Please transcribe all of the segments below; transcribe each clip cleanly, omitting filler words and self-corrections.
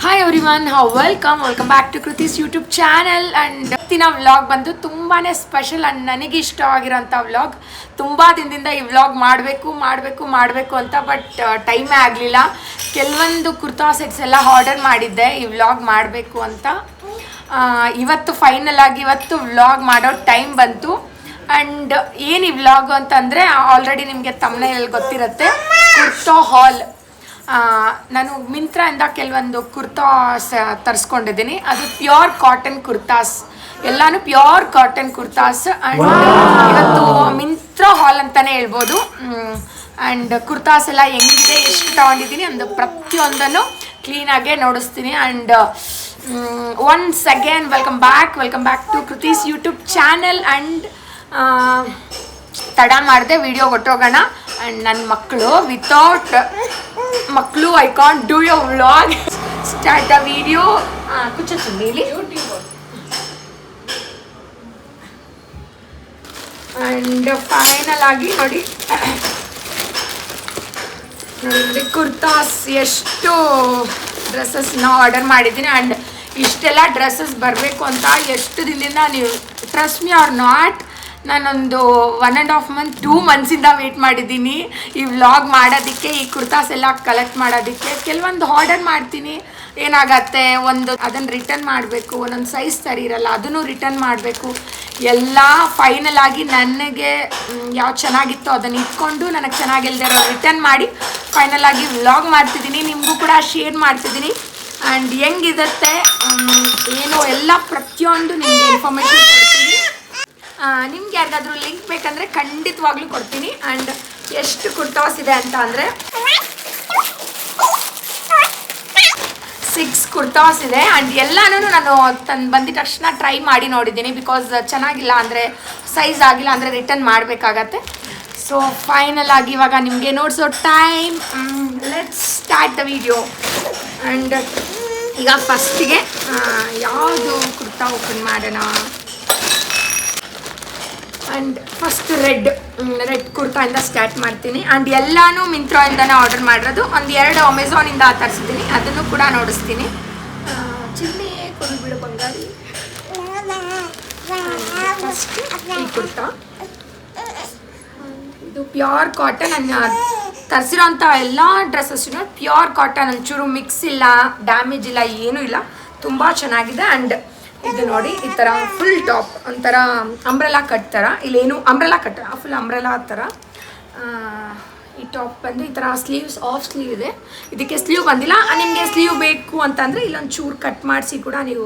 Hi everyone, welcome back to Kriti's YouTube channel. And ಇವತ್ತಿನ vlog ಬಂದು ತುಂಬಾ ಸ್ಪೆಷಲ್ ಆ್ಯಂಡ್ ನನಗೆ ಇಷ್ಟ ಆಗಿರೋಂಥ ವ್ಲಾಗ್. ತುಂಬ ದಿನದಿಂದ ಈ ವ್ಲಾಗ್ ಮಾಡಬೇಕು ಅಂತ, ಬಟ್ ಟೈಮೇ ಆಗಲಿಲ್ಲ. ಕೆಲವೊಂದು ಕುರ್ತಾ ಸೆಟ್ಸ್ ಎಲ್ಲ ಆರ್ಡರ್ ಮಾಡಿದ್ದೆ ಈ ವ್ಲಾಗ್ ಮಾಡಬೇಕು ಅಂತ. ಇವತ್ತು ಫೈನಲ್ ಆಗಿ ಇವತ್ತು ವ್ಲಾಗ್ ಮಾಡೋ ಟೈಮ್ ಬಂತು. ಆ್ಯಂಡ್ ಏನು ಈ ವ್ಲಾಗ್ ಅಂತಂದರೆ, ಆಲ್ರೆಡಿ ನಿಮಗೆ ತಮ್ಮನೇಲಿ ಗೊತ್ತಿರುತ್ತೆ, ಕುರ್ತಾ ಹಾಲ್. ನಾನು ಮಿಂತ್ರಾಯಿಂದ ಕೆಲವೊಂದು ಕುರ್ತಾಸ್ ತರಿಸ್ಕೊಂಡಿದ್ದೀನಿ. ಅದು ಪ್ಯೂರ್ ಕಾಟನ್ ಕುರ್ತಾಸ್, ಎಲ್ಲಾನು ಪ್ಯೂರ್ ಕಾಟನ್ ಕುರ್ತಾಸ್. ಆ್ಯಂಡ್ ಇವತ್ತು ಮಿಂತ್ರಾ ಹಾಲ್ ಅಂತಲೇ ಹೇಳ್ಬೋದು. ಆ್ಯಂಡ್ ಕುರ್ತಾಸ್ ಎಲ್ಲ ಹೆಂಗಿದೆ, ಎಷ್ಟು ತೊಗೊಂಡಿದ್ದೀನಿ ಒಂದು ಪ್ರತಿಯೊಂದನ್ನು ಕ್ಲೀನಾಗೆ ನೋಡಿಸ್ತೀನಿ. And once again welcome back to Kriti's YouTube channel. And ತಡ ಮಾಡಿದೆ ವಿಡಿಯೋ ಕೊಟ್ಟೋಗೋಣ. ಆ್ಯಂಡ್ ನನ್ನ ಮಕ್ಕಳು ವಿತೌಟ್ ಮಕ್ಕಳು I can't do your vlog. Start a video. ಕುಚ್ಚುಂಡಿಲಿ ಆ್ಯಂಡ್ ಫೈನಲ್ ಆಗಿ ನೋಡಿ ಕುರ್ತಾಸ್ ಎಷ್ಟು ಡ್ರೆಸ್ಸಸ್ನ ಆರ್ಡರ್ ಮಾಡಿದ್ದೀನಿ. ಆ್ಯಂಡ್ ಇಷ್ಟೆಲ್ಲ ಡ್ರೆಸ್ಸಸ್ ಬರಬೇಕು ಅಂತ ಎಷ್ಟು ದಿನದಿಂದ, ನೀವು ಟ್ರಸ್ಟ್ ಮಿ ಆರ್ ನಾಟ್, ನಾನೊಂದು 1.5 ಮಂತ್ 2 ಮಂತ್ಸಿಂದ ವೆಯ್ಟ್ ಮಾಡಿದ್ದೀನಿ ಈ ವ್ಲಾಗ್ ಮಾಡೋದಕ್ಕೆ, ಈ ಕುರ್ತಾಸ್ ಎಲ್ಲ ಕಲೆಕ್ಟ್ ಮಾಡೋದಕ್ಕೆ. ಕೆಲವೊಂದು ಆರ್ಡರ್ ಮಾಡ್ತೀನಿ, ಏನಾಗತ್ತೆ ಒಂದು ಅದನ್ನು ರಿಟರ್ನ್ ಮಾಡಬೇಕು, ಒಂದೊಂದು ಸೈಜ್ ಸರಿ ಇರಲ್ಲ, ಅದನ್ನು ರಿಟರ್ನ್ ಮಾಡಬೇಕು. ಎಲ್ಲ ಫೈನಲ್ ಆಗಿ ನನಗೆ ಯಾವ್ದು ಚೆನ್ನಾಗಿತ್ತೋ ಅದನ್ನು ಇಟ್ಕೊಂಡು, ನನಗೆ ಚೆನ್ನಾಗಿಲ್ದೇ ಇರೋ ರಿಟರ್ನ್ ಮಾಡಿ ಫೈನಲ್ ಆಗಿ ವ್ಲಾಗ್ ಮಾಡ್ತಿದ್ದೀನಿ, ನಿಮಗೂ ಕೂಡ ಶೇರ್ ಮಾಡ್ತಿದ್ದೀನಿ. ಆ್ಯಂಡ್ ಹೆಂಗಿರುತ್ತೆ ಏನು ಎಲ್ಲ ಪ್ರತಿಯೊಂದು ನಿಮಗೆ ಇನ್ಫಾರ್ಮೇಷನ್ ಕೊಡ್ತೀನಿ. ನಿಮ್ಗೆ ಯಾರಿಗಾದ್ರೂ ಲಿಂಕ್ ಬೇಕಂದರೆ ಖಂಡಿತವಾಗ್ಲೂ ಕೊಡ್ತೀನಿ. ಆ್ಯಂಡ್ ಎಷ್ಟು ಕುರ್ತಾಸ್ ಇದೆ ಅಂತ ಅಂದರೆ 6 ಕುರ್ತಾಸ್ ಇದೆ. ಆ್ಯಂಡ್ ಎಲ್ಲನೂ ನಾನು ಬಂದಿದ ತಕ್ಷಣ ಟ್ರೈ ಮಾಡಿ ನೋಡಿದ್ದೀನಿ. ಬಿಕಾಸ್ ಚೆನ್ನಾಗಿಲ್ಲ ಅಂದರೆ, ಸೈಜ್ ಆಗಿಲ್ಲ ಅಂದರೆ ರಿಟರ್ನ್ ಮಾಡಬೇಕಾಗತ್ತೆ. ಸೊ ಫೈನಲ್ ಆಗಿ ಇವಾಗ ನಿಮಗೆ ನೋಡಿಸೋ time. Let's start the video. And ಈಗ ಫಸ್ಟಿಗೆ ಯಾವುದು ಕುರ್ತಾ ಓಪನ್ ಮಾಡೋಣ. ಆ್ಯಂಡ್ ಫಸ್ಟ್ ರೆಡ್ ಕುರ್ತಾಯಿಂದ ಸ್ಟಾರ್ಟ್ ಮಾಡ್ತೀನಿ. ಆ್ಯಂಡ್ ಎಲ್ಲನೂ ಮಿಂತ್ರಾಯಿಂದನೇ ಆರ್ಡರ್ ಮಾಡಿರೋದು. ಒಂದು 2 ಅಮೆಝಾನಿಂದ ತರಿಸಿದ್ದೀನಿ, ಅದನ್ನು ಕೂಡ ನೋಡಿಸ್ತೀನಿ. ಚಿನ್ನಿ ಕೊಡ್ಬಿಡು ಬಂಗಾರಿ. ಫಸ್ಟ್ ಈ ಕುರ್ತಾ, ಇದು ಪ್ಯೂರ್ ಕಾಟನ್. ನಾನು ತರಿಸಿರೋಂಥ ಎಲ್ಲ ಡ್ರೆಸ್ಸಸ್ಸು ಪ್ಯೂರ್ ಕಾಟನ್, ಒಂಚೂರು ಮಿಕ್ಸ್ ಇಲ್ಲ, ಡ್ಯಾಮೇಜ್ ಇಲ್ಲ, ಏನೂ ಇಲ್ಲ, ತುಂಬ ಚೆನ್ನಾಗಿದೆ. ಆ್ಯಂಡ್ ಇದು ನೋಡಿ, ಈ ಥರ ಫುಲ್ ಟಾಪ್ ಒಂಥರ ಅಂಬ್ರೆಲಾ ಕಟ್ ಥರ, ಇಲ್ಲೇನು ಅಂಬ್ರೆಲಾ ಕಟ್, ಫುಲ್ ಅಂಬ್ರೆಲಾ ಥರ. ಈ ಟಾಪ್ ಬಂದು ಈ ಥರ ಸ್ಲೀವ್ಸ್, ಆಫ್ ಸ್ಲೀವ್ ಇದೆ, ಇದಕ್ಕೆ ಸ್ಲೀವ್ ಬಂದಿಲ್ಲ. ನಿಮಗೆ ಸ್ಲೀವ್ ಬೇಕು ಅಂತಂದರೆ ಇಲ್ಲೊಂದು ಚೂರು ಕಟ್ ಮಾಡಿಸಿ ಕೂಡ ನೀವು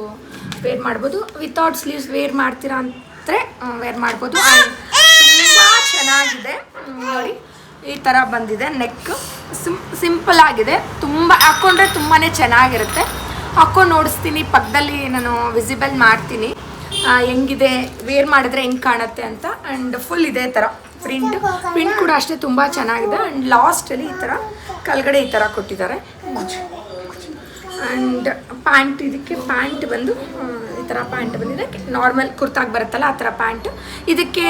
ವೇರ್ ಮಾಡ್ಬೋದು. ವಿತೌಟ್ ಸ್ಲೀವ್ಸ್ ವೇರ್ ಮಾಡ್ತೀರಾ ಅಂದರೆ ವೇರ್ ಮಾಡ್ಬೋದು. ತುಂಬ ಚೆನ್ನಾಗಿದೆ ನೋಡಿ, ಈ ಥರ ಬಂದಿದೆ. ನೆಕ್ ಸಿಂಪಲ್ ಆಗಿದೆ, ತುಂಬ ಹಾಕ್ಕೊಂಡ್ರೆ ತುಂಬಾ ಚೆನ್ನಾಗಿರುತ್ತೆ. ಹಾಕ್ಕೊಂಡು ನೋಡಿಸ್ತೀನಿ, ಪಕ್ಕದಲ್ಲಿ ನಾನು ವಿಸಿಬಲ್ ಮಾಡ್ತೀನಿ ಹೆಂಗಿದೆ, ವೇರ್ ಮಾಡಿದ್ರೆ ಹೆಂಗೆ ಕಾಣುತ್ತೆ ಅಂತ. ಆ್ಯಂಡ್ ಫುಲ್ ಇದೇ ಥರ ಪ್ರಿಂಟ್ ಕೂಡ ಅಷ್ಟೇ ತುಂಬ ಚೆನ್ನಾಗಿದೆ. ಆ್ಯಂಡ್ ಲಾಸ್ಟಲ್ಲಿ ಈ ಥರ ಕೆಳಗಡೆ ಈ ಥರ ಕೊಟ್ಟಿದ್ದಾರೆ. ಆ್ಯಂಡ್ ಪ್ಯಾಂಟ್, ಇದಕ್ಕೆ ಪ್ಯಾಂಟ್ ಬಂದು ಈ ಥರ ಪ್ಯಾಂಟ್ ಬಂದಿದೆ, ನಾರ್ಮಲ್ ಕುರ್ತಾಗಿ ಬರುತ್ತಲ್ಲ ಆ ಥರ ಪ್ಯಾಂಟ್. ಇದಕ್ಕೆ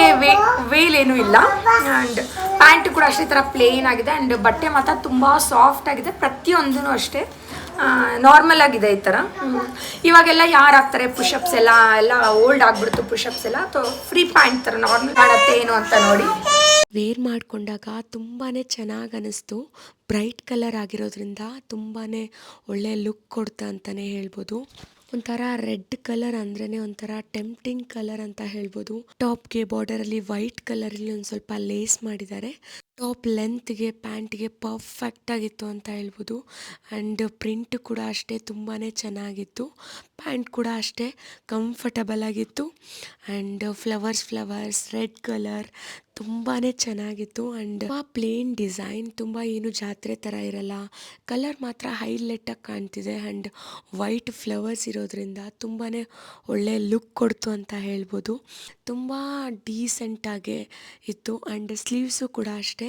ವೇಲೇನೂ ಇಲ್ಲ. ಆ್ಯಂಡ್ ಪ್ಯಾಂಟ್ ಕೂಡ ಅಷ್ಟೇ ಈ ಥರ ಪ್ಲೇನ್ ಆಗಿದೆ. ಆ್ಯಂಡ್ ಬಟ್ಟೆ ಮಾತ್ರ ತುಂಬ ಸಾಫ್ಟ್ ಆಗಿದೆ, ಪ್ರತಿಯೊಂದೂ ಅಷ್ಟೇ ನಾರ್ಮಲ್ ಆಗಿದೆ ಈ ಥರ. ಇವಾಗೆಲ್ಲ ಯಾರು ಹಾಕ್ತಾರೆ ಪುಷಪ್ಸ್, ಎಲ್ಲ ಓಲ್ಡ್ ಆಗಿಬಿಡ್ತು ಪುಷಪ್ಸ್ ಎಲ್ಲ. ಫ್ರೀ ಪ್ಯಾಂಟ್ ಥರ ನಾರ್ಮಲ್ ಕಾಣುತ್ತೆ ಏನು ಅಂತ ನೋಡಿ ವೇರ್ ಮಾಡಿಕೊಂಡಾಗ ತುಂಬಾ ಚೆನ್ನಾಗಿ ಅನ್ನಿಸ್ತು. ಬ್ರೈಟ್ ಕಲರ್ ಆಗಿರೋದ್ರಿಂದ ತುಂಬಾ ಒಳ್ಳೆ ಲುಕ್ ಕೊಡ್ತಾ ಅಂತಲೇ ಹೇಳ್ಬೋದು. ಒಂಥರ ರೆಡ್ ಕಲರ್ ಅಂದ್ರೇ ಒಂಥರ ಟೆಂಪ್ಟಿಂಗ್ ಕಲರ್ ಅಂತ ಹೇಳ್ಬೋದು. ಟಾಪ್ಗೆ ಬಾರ್ಡರಲ್ಲಿ ವೈಟ್ ಕಲರಲ್ಲಿ ಒಂದು ಸ್ವಲ್ಪ ಲೇಸ್ ಮಾಡಿದ್ದಾರೆ. ಟಾಪ್ ಲೆಂತ್ಗೆ ಪ್ಯಾಂಟ್ಗೆ ಪರ್ಫೆಕ್ಟ್ ಆಗಿತ್ತು ಅಂತ ಹೇಳ್ಬೋದು. ಆ್ಯಂಡ್ ಪ್ರಿಂಟ್ ಕೂಡ ಅಷ್ಟೇ ತುಂಬಾ ಚೆನ್ನಾಗಿತ್ತು. ಪ್ಯಾಂಟ್ ಕೂಡ ಅಷ್ಟೇ ಕಂಫರ್ಟಬಲ್ ಆಗಿತ್ತು. ಆ್ಯಂಡ್ ಫ್ಲವರ್ಸ್ ರೆಡ್ ಕಲರ್ ತುಂಬಾ ಚೆನ್ನಾಗಿತ್ತು. ಆ್ಯಂಡ್ ಪ್ಲೇನ್ ಡಿಸೈನ್, ತುಂಬ ಏನು ಜಾತ್ರೆ ಥರ ಇರಲ್ಲ, ಕಲರ್ ಮಾತ್ರ ಹೈಲೈಟಾಗಿ ಕಾಣ್ತಿದೆ. ಆ್ಯಂಡ್ ವೈಟ್ ಫ್ಲವರ್ಸ್ ಇರೋದ್ರಿಂದ ತುಂಬಾ ಒಳ್ಳೆ ಲುಕ್ ಕೊಡ್ತು ಅಂತ ಹೇಳ್ಬೋದು. ತುಂಬ ಡೀಸೆಂಟಾಗೆ ಇತ್ತು. ಆ್ಯಂಡ್ ಸ್ಲೀವ್ಸು ಕೂಡ ಅಷ್ಟೇ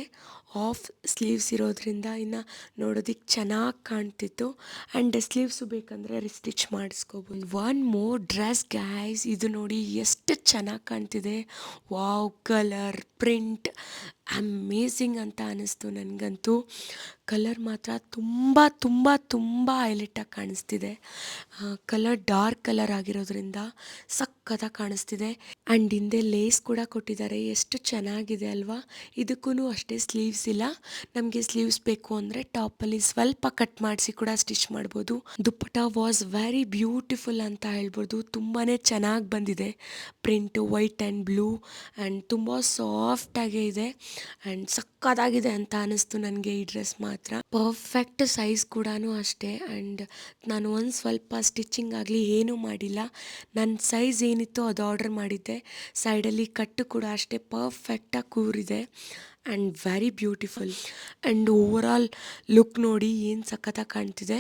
ಆಫ್ ಸ್ಲೀವ್ಸ್ ಇರೋದ್ರಿಂದ ಇನ್ನು ನೋಡೋದಕ್ಕೆ ಚೆನ್ನಾಗಿ ಕಾಣ್ತಿತ್ತು. ಆ್ಯಂಡ್ ಸ್ಲೀವ್ಸು ಬೇಕಂದರೆ ರಿಸ್ಟಿಚ್ ಮಾಡಿಸ್ಕೋಬೋದು. ಒನ್ ಮೋರ್ ಡ್ರೆಸ್ ಗೈಸ್, ಇದು ನೋಡಿ ಎಷ್ಟು ಚೆನ್ನಾಗಿ ಕಾಣ್ತಿದೆ. ವಾವ್, ಕಲರ್, ಪ್ರಿಂಟ್ ಅಮೇಝಿಂಗ್ ಅಂತ ಅನ್ನಿಸ್ತು ನನಗಂತೂ. ಕಲರ್ ಮಾತ್ರ ತುಂಬ ತುಂಬ ತುಂಬ ಹೈಲೈಟಾಗಿ ಕಾಣಿಸ್ತಿದೆ. ಕಲರ್ ಡಾರ್ಕ್ ಕಲರ್ ಆಗಿರೋದ್ರಿಂದ ಸಖತ್ತಾಗಿ ಕಾಣಿಸ್ತಿದೆ. ಆ್ಯಂಡ್ ಹಿಂದೆ ಲೇಸ್ ಕೂಡ ಕೊಟ್ಟಿದ್ದಾರೆ, ಎಷ್ಟು ಚೆನ್ನಾಗಿದೆ ಅಲ್ವಾ. ಇದಕ್ಕೂ ಅಷ್ಟೇ ಸ್ಲೀವ್ಸ್ ಇಲ್ಲ. ನಮಗೆ ಸ್ಲೀವ್ಸ್ ಬೇಕು ಅಂದರೆ ಟಾಪಲ್ಲಿ ಸ್ವಲ್ಪ ಕಟ್ ಮಾಡಿಸಿ ಕೂಡ ಸ್ಟಿಚ್ ಮಾಡ್ಬೋದು. ದುಪ್ಪಟ ವಾಸ್ ವೆರಿ ಬ್ಯೂಟಿಫುಲ್ ಅಂತ ಹೇಳ್ಬೋದು. ತುಂಬಾ ಚೆನ್ನಾಗಿ ಬಂದಿದೆ print, white and blue and ತುಂಬ ಸಾಫ್ಟಾಗೇ ಇದೆ ಆ್ಯಂಡ್ ಸಕ್ಕತ್ತಾಗಿದೆ ಅಂತ ಅನ್ನಿಸ್ತು ನನಗೆ ಈ ಡ್ರೆಸ್ ಮಾತ್ರ. ಪರ್ಫೆಕ್ಟ್ ಸೈಜ್ ಕೂಡ ಅಷ್ಟೇ. ಆ್ಯಂಡ್ ನಾನು ಒಂದು ಸ್ವಲ್ಪ ಸ್ಟಿಚಿಂಗ್ ಆಗಲಿ ಏನೂ ಮಾಡಿಲ್ಲ. ನನ್ನ ಸೈಜ್ ಏನಿತ್ತು ಅದು ಆರ್ಡರ್ ಮಾಡಿದ್ದೆ. ಸೈಡಲ್ಲಿ ಕಟ್ಟು ಕೂಡ ಅಷ್ಟೇ ಪರ್ಫೆಕ್ಟಾಗಿ ಕೂರಿದೆ and very beautiful. And overall look ನೋಡಿ ಏನು ಸಖತ್ತಾಗಿ ಕಾಣ್ತಿದೆ.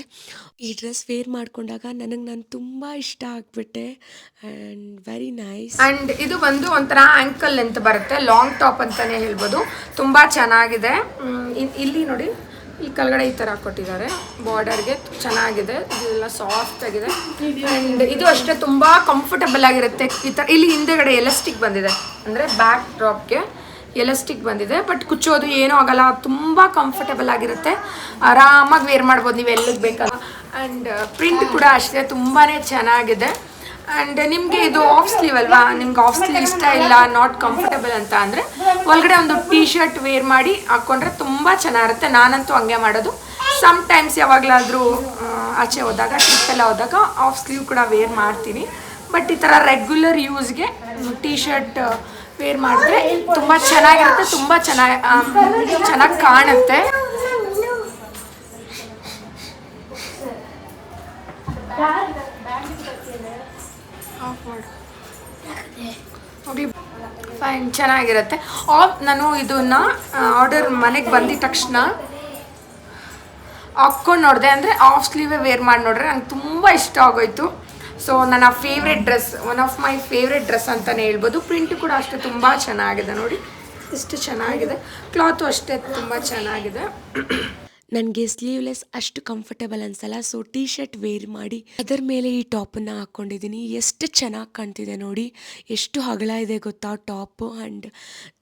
ಈ ಡ್ರೆಸ್ ವೇರ್ ಮಾಡ್ಕೊಂಡಾಗ ನಾನು ತುಂಬ ಇಷ್ಟ ಆಗಿಬಿಟ್ಟೆ ಆ್ಯಂಡ್ ವೆರಿ ನೈಸ್. ಆ್ಯಂಡ್ ಇದು ಬಂದು ಒಂಥರ ಆ್ಯಂಕಲ್ ಲೆಂತ್ ಬರುತ್ತೆ, ಲಾಂಗ್ ಟಾಪ್ ಅಂತಲೇ ಹೇಳ್ಬೋದು. ತುಂಬ ಚೆನ್ನಾಗಿದೆ. ಇಲ್ಲಿ ನೋಡಿ, ಈ ಕೆಳಗಡೆ ಈ ಥರ ಕೊಟ್ಟಿದ್ದಾರೆ ಬಾರ್ಡರ್ಗೆ, ಚೆನ್ನಾಗಿದೆ. ಇದೆಲ್ಲ ಸಾಫ್ಟ್ ಆಗಿದೆ ಆ್ಯಂಡ್ ಇದು ಅಷ್ಟೇ ತುಂಬ ಕಂಫರ್ಟಬಲ್ ಆಗಿರುತ್ತೆ. ಈ ಥರ ಇಲ್ಲಿ ಹಿಂದೆಗಡೆ ಎಲಾಸ್ಟಿಕ್ ಬಂದಿದೆ, ಅಂದರೆ ಬ್ಯಾಕ್ ಡ್ರಾಪ್ಗೆ ಎಲಾಸ್ಟಿಕ್ ಬಂದಿದೆ. ಬಟ್ ಕುಚ್ಚೋದು ಏನೂ ಆಗಲ್ಲ, ತುಂಬ ಕಂಫರ್ಟಬಲ್ ಆಗಿರುತ್ತೆ. ಆರಾಮಾಗಿ ವೇರ್ ಮಾಡ್ಬೋದು ನೀವು ಎಲ್ಲಿಗೆ ಬೇಕಲ್ಲ. ಆ್ಯಂಡ್ ಪ್ರಿಂಟ್ ಕೂಡ ಅಷ್ಟೇ ತುಂಬಾ ಚೆನ್ನಾಗಿದೆ. ಆ್ಯಂಡ್ ನಿಮಗೆ ಇದು ಆಫ್ ಸ್ಲೀವ್ ಅಲ್ವಾ, ನಿಮ್ಗೆ ಆಫ್ ಸ್ಲೀವ್ ಇಷ್ಟ ಇಲ್ಲ, ನಾಟ್ ಕಂಫರ್ಟಬಲ್ ಅಂತ ಅಂದರೆ ಒಳಗಡೆ ಒಂದು ಟೀ ಶರ್ಟ್ ವೇರ್ ಮಾಡಿ ಹಾಕ್ಕೊಂಡ್ರೆ ತುಂಬ ಚೆನ್ನಾಗಿರುತ್ತೆ. ನಾನಂತೂ ಹಂಗೆ ಮಾಡೋದು. ಸಮ್ ಟೈಮ್ಸ್ ಯಾವಾಗಲಾದರೂ ಆಚೆ ಹೋದಾಗ, ಟ್ರಿಪ್ಪೆಲ್ಲ ಹೋದಾಗ ಆಫ್ ಸ್ಲೀವ್ ಕೂಡ ವೇರ್ ಮಾಡ್ತೀನಿ. ಬಟ್ ಈ ಥರ ರೆಗ್ಯುಲರ್ ಯೂಸ್ಗೆ ಟೀ ಶರ್ಟ್ ವೇರ್ ಮಾಡಿದ್ರೆ ತುಂಬ ಚೆನ್ನಾಗಿರುತ್ತೆ, ತುಂಬ ಚೆನ್ನಾಗಿ ಕಾಣುತ್ತೆ. ಫೈನ್, ಚೆನ್ನಾಗಿರುತ್ತೆ. ನಾನು ಇದನ್ನು ಆರ್ಡರ್ ಮನೆಗೆ ಬಂದಿದ ತಕ್ಷಣ ಹಾಕ್ಕೊಂಡು ನೋಡಿದೆ, ಅಂದರೆ ಆಫ್ ಸ್ಲೀವೇ ವೇರ್ ಮಾಡಿ ನೋಡ್ರೆ ನಂಗೆ ತುಂಬ ಇಷ್ಟ ಆಗೋಯ್ತು. ಸೊ ನನ್ನ favourite dress, one of my favourite dress ಅಂತಲೇ ಹೇಳ್ಬೋದು. ಪ್ರಿಂಟ್ ಕೂಡ ಅಷ್ಟೇ ತುಂಬ ಚೆನ್ನಾಗಿದೆ ನೋಡಿ, ಇಷ್ಟು ಚೆನ್ನಾಗಿದೆ. ಕ್ಲಾತು ಅಷ್ಟೇ ತುಂಬ ಚೆನ್ನಾಗಿದೆ. ನನಗೆ ಸ್ಲೀವ್ಲೆಸ್ ಅಷ್ಟು ಕಂಫರ್ಟಬಲ್ ಅನಿಸಲ್ಲ. ಸೊ ಟೀ ಶರ್ಟ್ ವೇರ್ ಮಾಡಿ ಅದರ ಮೇಲೆ ಈ ಟಾಪನ್ನು ಹಾಕ್ಕೊಂಡಿದ್ದೀನಿ. ಎಷ್ಟು ಚೆನ್ನಾಗಿ ಕಾಣ್ತಿದೆ ನೋಡಿ, ಎಷ್ಟು ಅಗಲ ಇದೆ ಗೊತ್ತಾ ಟಾಪು. ಆ್ಯಂಡ್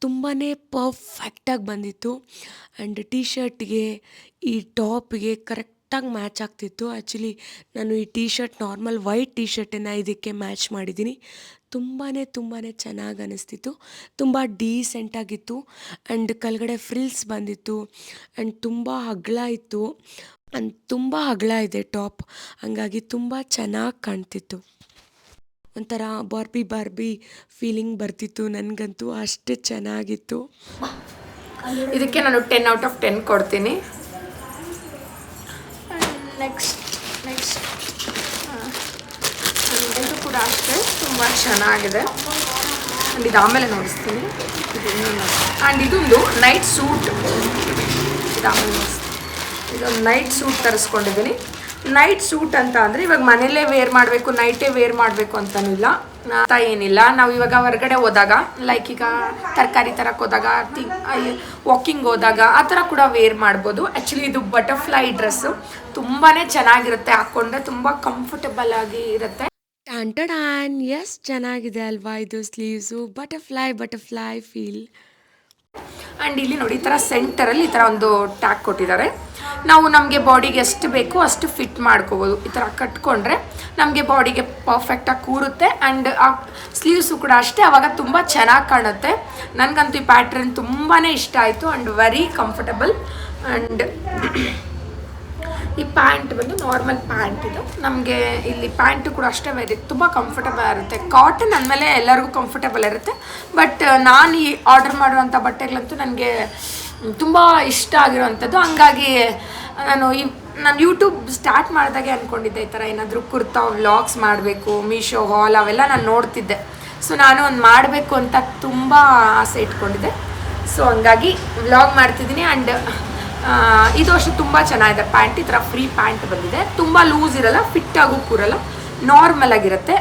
ತುಂಬಾ ಪರ್ಫೆಕ್ಟಾಗಿ ಬಂದಿತ್ತು. ಆ್ಯಂಡ್ ಟೀ ಶರ್ಟ್ಗೆ ಈ ಟಾಪ್ಗೆ ಕರೆಕ್ಟಾಗಿ ಮ್ಯಾಚ್ ಆಗ್ತಿತ್ತು. ಆ್ಯಕ್ಚುಲಿ ನಾನು ಈ T shirt normal white T ಶರ್ಟನ್ನು ಇದಕ್ಕೆ ಮ್ಯಾಚ್ ಮಾಡಿದ್ದೀನಿ. ತುಂಬಾ ಚೆನ್ನಾಗಿ ಅನ್ನಿಸ್ತಿತ್ತು, ತುಂಬ ಡೀಸೆಂಟಾಗಿತ್ತು. ಆ್ಯಂಡ್ ಕೆಳಗಡೆ ಫ್ರಿಲ್ಸ್ ಬಂದಿತ್ತು ಆ್ಯಂಡ್ ತುಂಬ ಅಗಲ ಇತ್ತು. ಆ್ಯಂಡ್ ತುಂಬ ಅಗಲ ಇದೆ ಟಾಪ್, ಹಂಗಾಗಿ ತುಂಬ ಚೆನ್ನಾಗಿ ಕಾಣ್ತಿತ್ತು. ಒಂಥರ ಬಾರ್ಬಿ ಫೀಲಿಂಗ್ ಬರ್ತಿತ್ತು ನನಗಂತೂ, ಅಷ್ಟೇ ಚೆನ್ನಾಗಿತ್ತು. ಇದಕ್ಕೆ ನಾನು 10 ಔಟ್ ಆಫ್ 10 ಕೊಡ್ತೀನಿ. ನೆಕ್ಸ್ಟ್ ಇದು ಕೂಡ ಅಷ್ಟೇ ತುಂಬ ಚೆನ್ನಾಗಿದೆ. ಆ್ಯಂಡ್ ಇದು ಆಮೇಲೆ ನೋಡಿಸ್ತೀನಿ. ಆ್ಯಂಡ್ ಇದೊಂದು ನೈಟ್ ಸೂಟ್, ಇದು ಆಮೇಲೆ ನೋಡಿಸ್ತೀನಿ. ಇದೊಂದು ನೈಟ್ ಸೂಟ್ ತರಿಸ್ಕೊಂಡಿದ್ದೀನಿ. ನೈಟ್ ಸೂಟ್ ಅಂತ ಅಂದರೆ ಇವಾಗ ಮನೇಲೇ ವೇರ್ ಮಾಡಬೇಕು, ನೈಟೇ ವೇರ್ ಮಾಡಬೇಕು ಅಂತನೂ ಇಲ್ಲ, ಏನಿಲ್ಲ. ನಾವು ಇವಾಗ ಹೊರಗಡೆ ಹೋದಾಗ, ಲೈಕ್ ಈಗ ತರಕಾರಿ ತರಕ್ಕೆ ಹೋದಾಗ, ವಾಕಿಂಗ್ ಹೋದಾಗ ಆ ಥರ ಕೂಡ ವೇರ್ ಮಾಡ್ಬೋದು. ಆ್ಯಕ್ಚುಲಿ ಇದು ಬಟರ್ಫ್ಲೈ ಡ್ರೆಸ್ಸು ತುಂಬಾ ಚೆನ್ನಾಗಿರುತ್ತೆ, ಹಾಕ್ಕೊಂಡ್ರೆ ತುಂಬ ಕಂಫರ್ಟಬಲ್ ಆಗಿ ಇರುತ್ತೆ. ಎಸ್ ಚೆನ್ನಾಗಿದೆ ಅಲ್ವಾ ಇದು ಸ್ಲೀವ್ಸು, ಬಟರ್ಫ್ಲೈ ಫೀಲ್. ಆ್ಯಂಡ್ ಇಲ್ಲಿ ನೋಡಿ, ಈ ಥರ ಸೆಂಟರಲ್ಲಿ ಈ ಥರ ಒಂದು ಟ್ಯಾಗ್ ಕೊಟ್ಟಿದ್ದಾರೆ. ನಾವು ನಮಗೆ ಬಾಡಿಗೆ ಎಷ್ಟು ಬೇಕೋ ಅಷ್ಟು ಫಿಟ್ ಮಾಡ್ಕೋಬೋದು. ಈ ಥರ ಕಟ್ಕೊಂಡ್ರೆ ನಮಗೆ ಬಾಡಿಗೆ ಪರ್ಫೆಕ್ಟಾಗಿ ಕೂರುತ್ತೆ. ಆ್ಯಂಡ್ ಆ ಸ್ಲೀವ್ಸು ಕೂಡ ಅಷ್ಟೇ, ಆವಾಗ ತುಂಬ ಚೆನ್ನಾಗಿ ಕಾಣುತ್ತೆ. ನನಗಂತೂ ಈ ಪ್ಯಾಟ್ರನ್ ತುಂಬಾ ಇಷ್ಟ ಆಯಿತು ಆ್ಯಂಡ್ ವೆರಿ ಕಂಫರ್ಟಬಲ್. ಆ್ಯಂಡ್ ಈ ಪ್ಯಾಂಟ್ ಬಂದು ನಾರ್ಮಲ್ ಪ್ಯಾಂಟ್ ಇದು. ನಮಗೆ ಇಲ್ಲಿ ಪ್ಯಾಂಟು ಕೂಡ ಅಷ್ಟೇ ತುಂಬ ಕಂಫರ್ಟಬಲ್ ಇರುತ್ತೆ. ಕಾಟನ್ ಅಂದಮೇಲೆ ಎಲ್ಲರಿಗೂ ಕಂಫರ್ಟಬಲ್ ಇರುತ್ತೆ. ಬಟ್ ನಾನು ಈ ಆರ್ಡರ್ ಮಾಡುವಂಥ ಬಟ್ಟೆಗಳಂತೂ ನನಗೆ ತುಂಬ ಇಷ್ಟ ಆಗಿರೋವಂಥದ್ದು. ಹಂಗಾಗಿ ನಾನು ಯೂಟ್ಯೂಬ್ ಸ್ಟಾರ್ಟ್ ಮಾಡಿದಾಗೆ ಅಂದ್ಕೊಂಡಿದ್ದೆ ಈ ಥರ ಏನಾದರೂ ಕುರ್ತಾ ವ್ಲಾಗ್ಸ್ ಮಾಡಬೇಕು, ಮೀಶೋ ಹಾಲ್ ಅವೆಲ್ಲ ನಾನು ನೋಡ್ತಿದ್ದೆ. ಸೊ ನಾನು ಒಂದು ಮಾಡಬೇಕು ಅಂತ ತುಂಬ ಆಸೆ ಇಟ್ಕೊಂಡಿದ್ದೆ. ಸೊ ಹಂಗಾಗಿ ವ್ಲಾಗ್ ಮಾಡ್ತಿದ್ದೀನಿ. ಆ್ಯಂಡ್ ಇದು ಅಷ್ಟು ತುಂಬ ಚೆನ್ನಾಗಿದೆ ಪ್ಯಾಂಟ್. ಈ ಥರ ಫ್ರೀ ಪ್ಯಾಂಟ್ ಬಂದಿದೆ, ತುಂಬ ಲೂಸ್ ಇರಲ್ಲ, ಫಿಟ್ಟಾಗೂ ಕೂರಲ್ಲ, ನಾರ್ಮಲ್ ಆಗಿರುತ್ತೆ,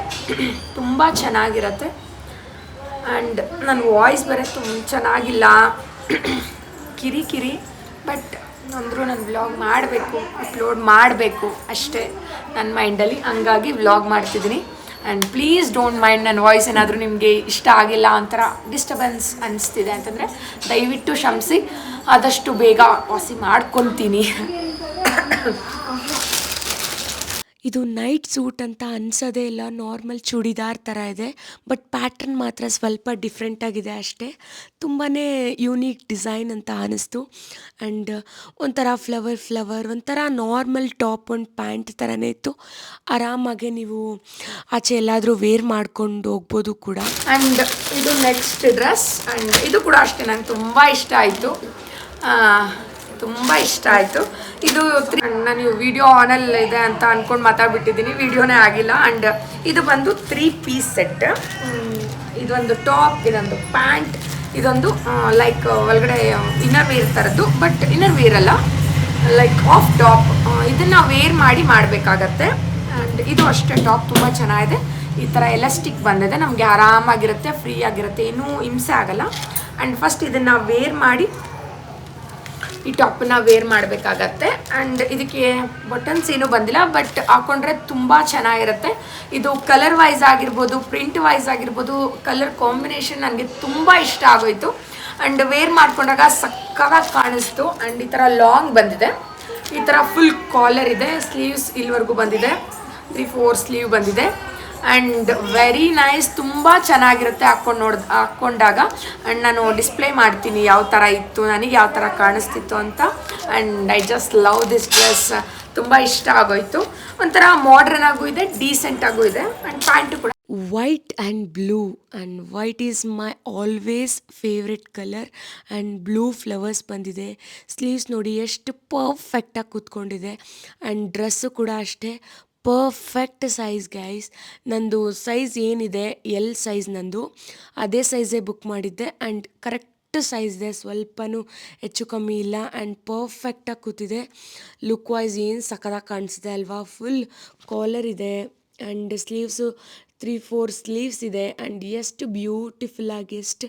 ತುಂಬ ಚೆನ್ನಾಗಿರುತ್ತೆ. ಆ್ಯಂಡ್ ನನ್ನ ವಾಯ್ಸ್ ಬೇರೆ ತುಂಬ ಚೆನ್ನಾಗಿಲ್ಲ, ಕಿರಿ. ಬಟ್ ಅಂದರೂ ನಾನು ವ್ಲಾಗ್ ಮಾಡಬೇಕು, ಅಪ್ಲೋಡ್ ಮಾಡಬೇಕು ಅಷ್ಟೇ ನನ್ನ ಮೈಂಡಲ್ಲಿ. ಹಂಗಾಗಿ ವ್ಲಾಗ್ ಮಾಡ್ತಿದ್ದೀನಿ. ಆ್ಯಂಡ್ ಪ್ಲೀಸ್ ಡೋಂಟ್ ಮೈಂಡ್ ನನ್ನ ವಾಯ್ಸ್ ಏನಾದರೂ ನಿಮಗೆ ಇಷ್ಟ ಆಗಿಲ್ಲ ಒಂಥರ ಡಿಸ್ಟರ್ಬೆನ್ಸ್ ಅನಿಸ್ತಿದೆ ಅಂತಂದರೆ ದಯವಿಟ್ಟು ಕ್ಷಮಿಸಿ, ಆದಷ್ಟು ಬೇಗ ವಾಸಿ ಮಾಡ್ಕೊತೀನಿ. ಇದು ನೈಟ್ ಸೂಟ್ ಅಂತ ಅನ್ಸೋದೇ ಇಲ್ಲ, ನಾರ್ಮಲ್ ಚೂಡಿದಾರ್ ಥರ ಇದೆ, ಬಟ್ ಪ್ಯಾಟ್ರನ್ ಮಾತ್ರ ಸ್ವಲ್ಪ ಡಿಫ್ರೆಂಟಾಗಿದೆ ಅಷ್ಟೇ. ತುಂಬಾ ಯೂನಿಕ್ ಡಿಸೈನ್ ಅಂತ ಅನ್ನಿಸ್ತು. ಆ್ಯಂಡ್ ಒಂಥರ ಫ್ಲವರ್ ಒಂಥರ ನಾರ್ಮಲ್ ಟಾಪ್ ಆ್ಯಂಡ್ ಪ್ಯಾಂಟ್ ಥರನೇ ಇತ್ತು. ಆರಾಮಾಗೆ ನೀವು ಆಚೆ ಎಲ್ಲಾದರೂ ವೇರ್ ಮಾಡ್ಕೊಂಡು ಹೋಗ್ಬೋದು ಕೂಡ. ಆ್ಯಂಡ್ ಇದು ನೆಕ್ಸ್ಟ್ ಡ್ರೆಸ್, ಆ್ಯಂಡ್ ಇದು ಕೂಡ ಅಷ್ಟೇ ನಂಗೆ ತುಂಬ ಇಷ್ಟ ಆಯಿತು, ತುಂಬ ಇಷ್ಟ ಆಯಿತು. ಇದು ನಾನು ವಿಡಿಯೋ ಆನಲ್ಲಿ ಇದೆ ಅಂತ ಅಂದ್ಕೊಂಡು ಮಾತಾಡ್ಬಿಟ್ಟಿದ್ದೀನಿ, ವಿಡಿಯೋನೇ ಆಗಿಲ್ಲ. ಆ್ಯಂಡ್ ಇದು ಬಂದು 3 ಪೀಸ್ ಸೆಟ್. ಇದೊಂದು ಟಾಪ್, ಇದೊಂದು ಪ್ಯಾಂಟ್, ಇದೊಂದು ಲೈಕ್ ಒಳಗಡೆ ಇನ್ನರ್ ವೇರ್ ಥರದ್ದು, ಬಟ್ ಇನ್ನರ್ ವೇರ್ ಅಲ್ಲ, ಲೈಕ್ ಆಫ್ ಟಾಪ್. ಇದನ್ನು ವೇರ್ ಮಾಡಿ ಮಾಡಬೇಕಾಗತ್ತೆ. ಆ್ಯಂಡ್ ಇದು ಅಷ್ಟೇ ಟಾಪ್ ತುಂಬ ಚೆನ್ನಾಗಿದೆ. ಈ ಥರ ಎಲಾಸ್ಟಿಕ್ ಬಂದಿದೆ, ನಮಗೆ ಆರಾಮಾಗಿರುತ್ತೆ, ಫ್ರೀ ಆಗಿರುತ್ತೆ, ಏನೂ ಹಿಂಸೆ ಆಗಲ್ಲ. ಆ್ಯಂಡ್ ಫಸ್ಟ್ ಇದನ್ನು ವೇರ್ ಮಾಡಿ ಈ ಟಾಪನ್ನ ವೇರ್ ಮಾಡಬೇಕಾಗತ್ತೆ. ಆ್ಯಂಡ್ ಇದಕ್ಕೆ ಬಟನ್ಸ್ ಏನೂ ಬಂದಿಲ್ಲ, ಬಟ್ ಹಾಕೊಂಡ್ರೆ ತುಂಬ ಚೆನ್ನಾಗಿರುತ್ತೆ. ಇದು ಕಲರ್ ವೈಸ್ ಆಗಿರ್ಬೋದು, ಪ್ರಿಂಟ್ ವೈಸ್ ಆಗಿರ್ಬೋದು, ಕಲರ್ ಕಾಂಬಿನೇಷನ್ ನನಗೆ ತುಂಬ ಇಷ್ಟ ಆಗೋಯಿತು. ಆ್ಯಂಡ್ ವೇರ್ ಮಾಡ್ಕೊಂಡಾಗ ಸಕ್ಕತ್ತಾಗಿ ಕಾಣಿಸ್ತು. ಆ್ಯಂಡ್ ಈ ಥರ ಲಾಂಗ್ ಬಂದಿದೆ, ಈ ಥರ ಫುಲ್ ಕಾಲರ್ ಇದೆ, ಸ್ಲೀವ್ಸ್ ಇಲ್ಲಿವರೆಗೂ ಬಂದಿದೆ, 3-4 ಸ್ಲೀವ್ ಬಂದಿದೆ. ಆ್ಯಂಡ್ ವೆರಿ ನೈಸ್, ತುಂಬ ಚೆನ್ನಾಗಿರುತ್ತೆ ಹಾಕ್ಕೊಂಡಾಗ. ಆ್ಯಂಡ್ ನಾನು ಡಿಸ್ಪ್ಲೇ ಮಾಡ್ತೀನಿ ಯಾವ ಥರ ಇತ್ತು, ನನಗೆ ಯಾವ ಥರ ಕಾಣಿಸ್ತಿತ್ತು ಅಂತ. And I just love this dress, ತುಂಬ ಇಷ್ಟ ಆಗೋಯಿತು. ಒಂಥರ ಮಾಡ್ರನ್ ಆಗೂ ಇದೆ, ಡೀಸೆಂಟಾಗೂ ಇದೆ. ಆ್ಯಂಡ್ ಪ್ಯಾಂಟು ಕೂಡ white and blue, and white is my always favourite colour. And blue flowers ಬಂದಿದೆ. ಸ್ಲೀವ್ಸ್ ನೋಡಿ ಎಷ್ಟು ಪರ್ಫೆಕ್ಟಾಗಿ ಕೂತ್ಕೊಂಡಿದೆ. ಆ್ಯಂಡ್ ಡ್ರೆಸ್ಸು ಕೂಡ ಅಷ್ಟೇ ಪರ್ಫೆಕ್ಟ್ ಸೈಜ್ ಗೈಸ್. ನಂದು ಸೈಜ್ ಏನಿದೆ ಎಲ್ ಸೈಜ್, ನಂದು ಅದೇ ಸೈಜೇ ಬುಕ್ ಮಾಡಿದ್ದೆ. ಆ್ಯಂಡ್ ಕರೆಕ್ಟ್ ಸೈಜ್ ಇದೆ, ಸ್ವಲ್ಪನೂ ಹೆಚ್ಚು ಕಮ್ಮಿ ಇಲ್ಲ. ಆ್ಯಂಡ್ ಪರ್ಫೆಕ್ಟಾಗಿ ಕೂತಿದೆ. ಲುಕ್ ವೈಸ್ ಏನು ಸಖತ್ತಾಗಿ ಕಾಣಿಸಿದೆ ಅಲ್ವಾ. ಫುಲ್ ಕಾಲರ್ ಇದೆ, ಆ್ಯಂಡ್ ಸ್ಲೀವ್ಸು 3-4 ಸ್ಲೀವ್ಸ್ ಇದೆ. ಆ್ಯಂಡ್ ಎಷ್ಟು ಬ್ಯೂಟಿಫುಲ್ಲಾಗಿ ಎಷ್ಟು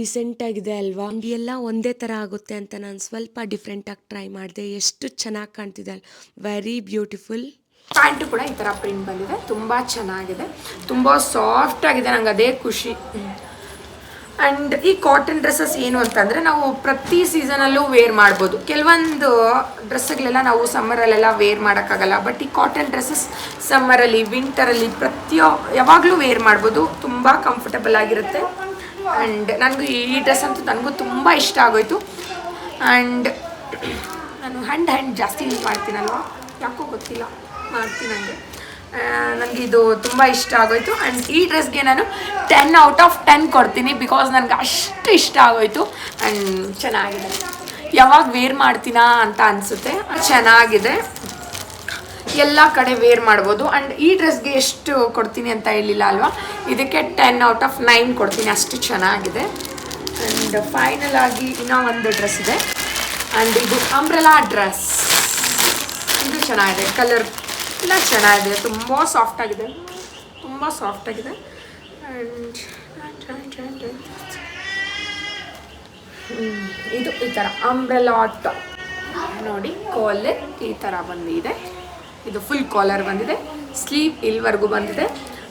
ಡಿಸೆಂಟಾಗಿದೆ ಅಲ್ವಾ. ಆ್ಯಂಡ್ ಎಲ್ಲ ಒಂದೇ ಥರ ಆಗುತ್ತೆ ಅಂತ ನಾನು ಸ್ವಲ್ಪ ಡಿಫ್ರೆಂಟಾಗಿ ಟ್ರೈ ಮಾಡಿದೆ. ಎಷ್ಟು ಚೆನ್ನಾಗಿ ಕಾಣ್ತಿದೆ ಅಲ್ಲ, ವೆರಿ ಬ್ಯೂಟಿಫುಲ್. ಪ್ಯಾಂಟು ಕೂಡ ಈ ಥರ ಪ್ರಿಂಟ್ ಬಂದಿದೆ, ತುಂಬ ಚೆನ್ನಾಗಿದೆ, ತುಂಬ ಸಾಫ್ಟ್ ಆಗಿದೆ, ನಂಗೆ ಅದೇ ಖುಷಿ. ಆ್ಯಂಡ್ ಈ ಕಾಟನ್ ಡ್ರೆಸ್ಸಸ್ ಏನು ಅಂತಂದರೆ ನಾವು ಪ್ರತಿ ಸೀಸನಲ್ಲೂ ವೇರ್ ಮಾಡ್ಬೋದು. ಕೆಲವೊಂದು ಡ್ರೆಸ್ಸುಗಳೆಲ್ಲ ನಾವು ಸಮ್ಮರಲ್ಲೆಲ್ಲ ವೇರ್ ಮಾಡೋಕ್ಕಾಗಲ್ಲ, ಬಟ್ ಈ ಕಾಟನ್ ಡ್ರೆಸ್ಸಸ್ ಸಮ್ಮರಲ್ಲಿ, ವಿಂಟರಲ್ಲಿ ಯಾವಾಗಲೂ ವೇರ್ ಮಾಡ್ಬೋದು, ತುಂಬ ಕಂಫರ್ಟಬಲ್ ಆಗಿರುತ್ತೆ. ಆ್ಯಂಡ್ ನನಗೂ ಈ ಡ್ರೆಸ್ ಅಂತೂ ನನಗೂ ತುಂಬ ಇಷ್ಟ ಆಗೋಯಿತು. ಆ್ಯಂಡ್ ನಾನು ಹ್ಯಾಂಡ್ ಜಾಸ್ತಿ ಯೂಸ್ ಮಾಡ್ತೀನಲ್ವ, ಯಾಕೋ ಗೊತ್ತಿಲ್ಲ, ಮಾಡ್ತೀನಿ. ನನಗೆ ಇದು ತುಂಬ ಇಷ್ಟ ಆಗೋಯಿತು. ಆ್ಯಂಡ್ ಈ ಡ್ರೆಸ್ಗೆ ನಾನು 10/10 ಕೊಡ್ತೀನಿ, ಬಿಕಾಸ್ ನನಗೆ ಅಷ್ಟು ಇಷ್ಟ ಆಗೋಯಿತು. ಆ್ಯಂಡ್ ಚೆನ್ನಾಗಿದೆ, ಯಾವಾಗ ವೇರ್ ಮಾಡ್ತೀನಾ ಅಂತ ಅನಿಸುತ್ತೆ. ಚೆನ್ನಾಗಿದೆ, ಎಲ್ಲ ಕಡೆ ವೇರ್ ಮಾಡ್ಬೋದು. ಆ್ಯಂಡ್ ಈ ಡ್ರೆಸ್ಗೆ ಎಷ್ಟು ಕೊಡ್ತೀನಿ ಅಂತ ಹೇಳಿಲ್ಲ ಅಲ್ವಾ, ಇದಕ್ಕೆ 10/9 ಕೊಡ್ತೀನಿ, ಅಷ್ಟು ಚೆನ್ನಾಗಿದೆ. ಆ್ಯಂಡ್ ಫೈನಲ್ ಆಗಿ ಇನ್ನೂ ಒಂದು ಡ್ರೆಸ್ ಇದೆ. ಆ್ಯಂಡ್ ಇದು ಅಂಬ್ರೆಲಾ ಡ್ರೆಸ್, ಇದು ಚೆನ್ನಾಗಿದೆ, ಕಲರ್ ಎಲ್ಲ ಚೆನ್ನಾಗಿದೆ, ತುಂಬ ಸಾಫ್ಟಾಗಿದೆ, ತುಂಬ ಸಾಫ್ಟಾಗಿದೆ. ಆ್ಯಂಡ್ ಇದು ಈ ಥರ ಅಂಬ್ರೆಲಾ ಟಾಪ್ ನೋಡಿ, ಕಾಲರ್ ಈ ಥರ ಬಂದಿದೆ. ಇದು ಫುಲ್ ಕಾಲರ್ ಬಂದಿದೆ, ಸ್ಲೀವ್ ಇಲ್ಲಿವರೆಗೂ ಬಂದಿದೆ.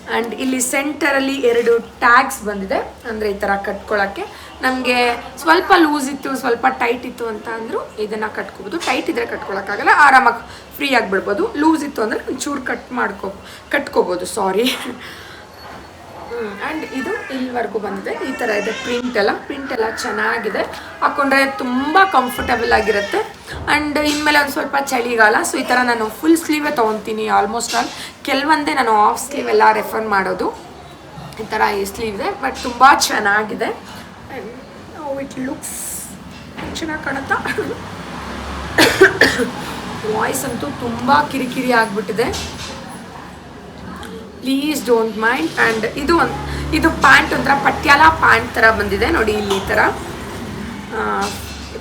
ಆ್ಯಂಡ್ ಇಲ್ಲಿ ಸೆಂಟರಲ್ಲಿ 2 ಟ್ಯಾಗ್ಸ್ ಬಂದಿದೆ, ಅಂದರೆ ಈ ಥರ ಕಟ್ಕೊಳ್ಳೋಕ್ಕೆ. ನಮಗೆ ಸ್ವಲ್ಪ ಲೂಸ್ ಇತ್ತು, ಸ್ವಲ್ಪ ಟೈಟ್ ಇತ್ತು ಅಂತ ಅಂದರೂ ಇದನ್ನು ಕಟ್ಕೋಬೋದು. ಟೈಟ್ ಇದ್ದರೆ ಕಟ್ಕೊಳಕ್ಕಾಗಲ್ಲ, ಆರಾಮಾಗಿ ಫ್ರೀ ಆಗಿಬಿಡ್ಬೋದು. ಲೂಸ್ ಇತ್ತು ಅಂದರೆ ಒಂಚೂರು ಕಟ್ಕೋಬೋದು, ಸಾರಿ. ಆ್ಯಂಡ್ ಇದು ಇಲ್ಲಿವರೆಗೂ ಬಂದಿದೆ, ಈ ಥರ ಇದೆ. ಪ್ರಿಂಟ್ ಎಲ್ಲ ಚೆನ್ನಾಗಿದೆ, ಹಾಕ್ಕೊಂಡ್ರೆ ತುಂಬ ಕಂಫರ್ಟಬಲ್ ಆಗಿರುತ್ತೆ. ಆ್ಯಂಡ್ ಇನ್ಮೇಲೆ ಒಂದು ಸ್ವಲ್ಪ ಚಳಿಗಾಲ, ಸೊ ಈ ಥರ ನಾನು ಫುಲ್ ಸ್ಲೀವೇ ತೊಗೊತೀನಿ ಆಲ್ಮೋಸ್ಟ್ ಆಲ್. ಕೆಲವೊಂದೇ ನಾನು ಆಫ್ ಸ್ಲೀವ್ ಎಲ್ಲ ರೆಫರ್ ಮಾಡೋದು. ಈ ಥರ ಈ ಸ್ಲೀವ್ ಇದೆ, ಬಟ್ ತುಂಬ ಚೆನ್ನಾಗಿದೆ. ಇಟ್ ಲುಕ್ಸ್ ಚೆನ್ನಾಗಿ ಕಾಣುತ್ತಾ. ವಾಯ್ಸ್ ಅಂತೂ ತುಂಬ ಕಿರಿಕಿರಿ ಆಗಿಬಿಟ್ಟಿದೆ, ಪ್ಲೀಸ್ ಡೋಂಟ್ ಮೈಂಡ್. ಆ್ಯಂಡ್ ಇದು ಪ್ಯಾಂಟ್ ಒಂಥರ ಪಟ್ಯಾಲ ಪ್ಯಾಂಟ್ ಥರ ಬಂದಿದೆ ನೋಡಿ, ಇಲ್ಲಿ ಈ ಥರ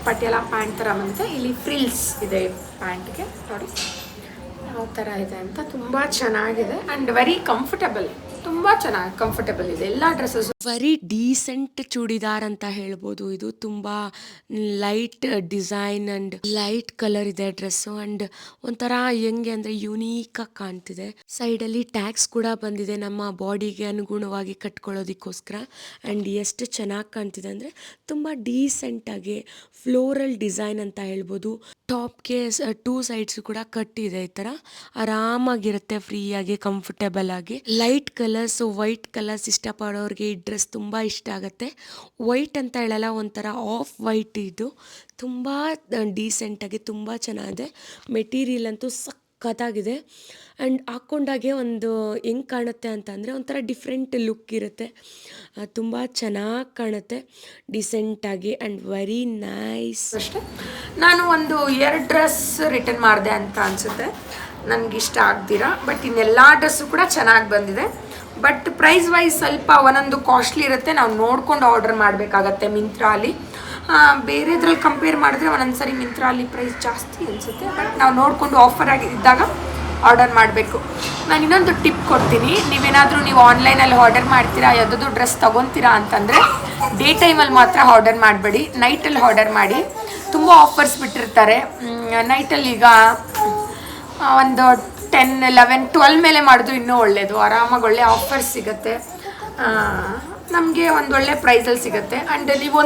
ಪಟ್ಯಾಲ ಪ್ಯಾಂಟ್ ಥರ ಬಂದಿದೆ. ಇಲ್ಲಿ ಫ್ರಿಲ್ಸ್ ಇದೆ ಪ್ಯಾಂಟ್ಗೆ, ನೋಡಿ ಯಾವ ಥರ ಇದೆ ಅಂತ. ತುಂಬ ಚೆನ್ನಾಗಿದೆ ಆ್ಯಂಡ್ ವೆರಿ ಕಂಫರ್ಟಬಲ್. ತುಂಬ ಚೆನ್ನಾಗಿ ಕಂಫರ್ಟಬಲ್ ಇದೆ ಎಲ್ಲ ಡ್ರೆಸ್ಸಸ್. ವೆರಿ ಡೀಸೆಂಟ್ ಚೂಡಿದಾರ್ ಅಂತ ಹೇಳ್ಬೋದು. ಇದು ತುಂಬ light design and light colour ಇದೆ ಡ್ರೆಸ್ಸು. ಆ್ಯಂಡ್ ಒಂಥರ ಹೆಂಗೆ ಅಂದರೆ ಯುನೀಕಾಗಿ ಕಾಣ್ತಿದೆ. ಸೈಡಲ್ಲಿ ಟ್ಯಾಗ್ಸ್ ಕೂಡ ಬಂದಿದೆ ನಮ್ಮ ಬಾಡಿಗೆ ಅನುಗುಣವಾಗಿ ಕಟ್ಕೊಳ್ಳೋದಕ್ಕೋಸ್ಕರ. ಆ್ಯಂಡ್ ಎಷ್ಟು ಚೆನ್ನಾಗಿ ಕಾಣ್ತಿದೆ ಅಂದರೆ ತುಂಬ ಡೀಸೆಂಟಾಗಿ ಫ್ಲೋರಲ್ ಡಿಸೈನ್ ಅಂತ ಹೇಳ್ಬೋದು. ಟಾಪ್ಗೆ 2 ಸೈಡ್ಸ್ ಕೂಡ ಕಟ್ಟಿದೆ. ಈ ಥರ ಆರಾಮಾಗಿರುತ್ತೆ, ಫ್ರೀಯಾಗಿ ಕಂಫರ್ಟೇಬಲ್ ಆಗಿ. ಲೈಟ್ ಕಲರ್ಸ್, ವೈಟ್ ಕಲರ್ಸ್ ಇಷ್ಟಪಡೋರಿಗೆ ಈ ಡ್ರೆಸ್ ತುಂಬ ಇಷ್ಟ ಆಗುತ್ತೆ. ವೈಟ್ ಅಂತ ಹೇಳಲ್ಲ, ಒಂಥರ ಆಫ್ ವೈಟ್. ಇದು ತುಂಬ ಡೀಸೆಂಟಾಗಿ ತುಂಬ ಚೆನ್ನಾಗಿದೆ. ಮೆಟೀರಿಯಲ್ ಅಂತೂ ಸಖತ್ತಾಗಿದೆ. ಆ್ಯಂಡ್ ಹಾಕ್ಕೊಂಡಾಗೆ ಒಂದು ಹೆಂಗೆ ಕಾಣುತ್ತೆ ಅಂತಂದರೆ ಒಂಥರ ಡಿಫ್ರೆಂಟ್ ಲುಕ್ ಇರುತ್ತೆ. ತುಂಬ ಚೆನ್ನಾಗಿ ಕಾಣುತ್ತೆ, ಡಿಸೆಂಟಾಗಿ ಆ್ಯಂಡ್ ವೆರಿ ನೈಸ್. ಅಷ್ಟೇ. ನಾನು ಒಂದು 2 ಡ್ರೆಸ್ ರಿಟರ್ನ್ ಮಾಡಿದೆ ಅಂತ ಅನಿಸುತ್ತೆ, ನನಗಿಷ್ಟ ಆಗ್ದಿರಾ. ಬಟ್ ಇನ್ನೆಲ್ಲ ಡ್ರೆಸ್ಸು ಕೂಡ ಚೆನ್ನಾಗಿ ಬಂದಿದೆ. ಬಟ್ ಪ್ರೈಸ್ ವೈಸ್ ಸ್ವಲ್ಪ ಒಂದೊಂದು ಕಾಸ್ಟ್ಲಿ ಇರುತ್ತೆ, ನಾವು ನೋಡ್ಕೊಂಡು ಆರ್ಡರ್ ಮಾಡಬೇಕಾಗತ್ತೆ ಮಿಂತ್ರಾಲಿ. ಬೇರೆದ್ರಲ್ಲಿ ಕಂಪೇರ್ ಮಾಡಿದ್ರೆ ಒಂದೊಂದು ಸರಿ ಮಿಂತ್ರಾಲಿ ಪ್ರೈಸ್ ಜಾಸ್ತಿ ಅನಿಸುತ್ತೆ. ಬಟ್ ನಾವು ನೋಡಿಕೊಂಡು ಆಫರ್ ಆಗಿದ್ದಾಗ ಆರ್ಡರ್ ಮಾಡಬೇಕು. ನಾನು ಇನ್ನೊಂದು ಟಿಪ್ ಕೊಡ್ತೀನಿ. ನೀವು ಆನ್ಲೈನಲ್ಲಿ ಆರ್ಡರ್ ಮಾಡ್ತೀರಾ, ಯಾವುದಾದ್ರು ಡ್ರೆಸ್ ತೊಗೊತೀರಾ ಅಂತಂದರೆ ಡೇ ಟೈಮಲ್ಲಿ ಮಾತ್ರ ಆರ್ಡರ್ ಮಾಡಬೇಡಿ, ನೈಟಲ್ಲಿ ಆರ್ಡರ್ ಮಾಡಿ. ತುಂಬ ಆಫರ್ಸ್ ಬಿಟ್ಟಿರ್ತಾರೆ ನೈಟಲ್ಲಿ. ಈಗ ಒಂದು 10, 11, 12 ಮೇಲೆ ಮಾಡಿದ್ರು ಇನ್ನೂ ಒಳ್ಳೆಯದು. ಆರಾಮಾಗಿ ಒಳ್ಳೆ ಆಫರ್ಸ್ ಸಿಗುತ್ತೆ, ನಮಗೆ ಒಂದು ಒಳ್ಳೆ ಪ್ರೈಸಲ್ಲಿ ಸಿಗುತ್ತೆ. ಆ್ಯಂಡ್ ನೀವು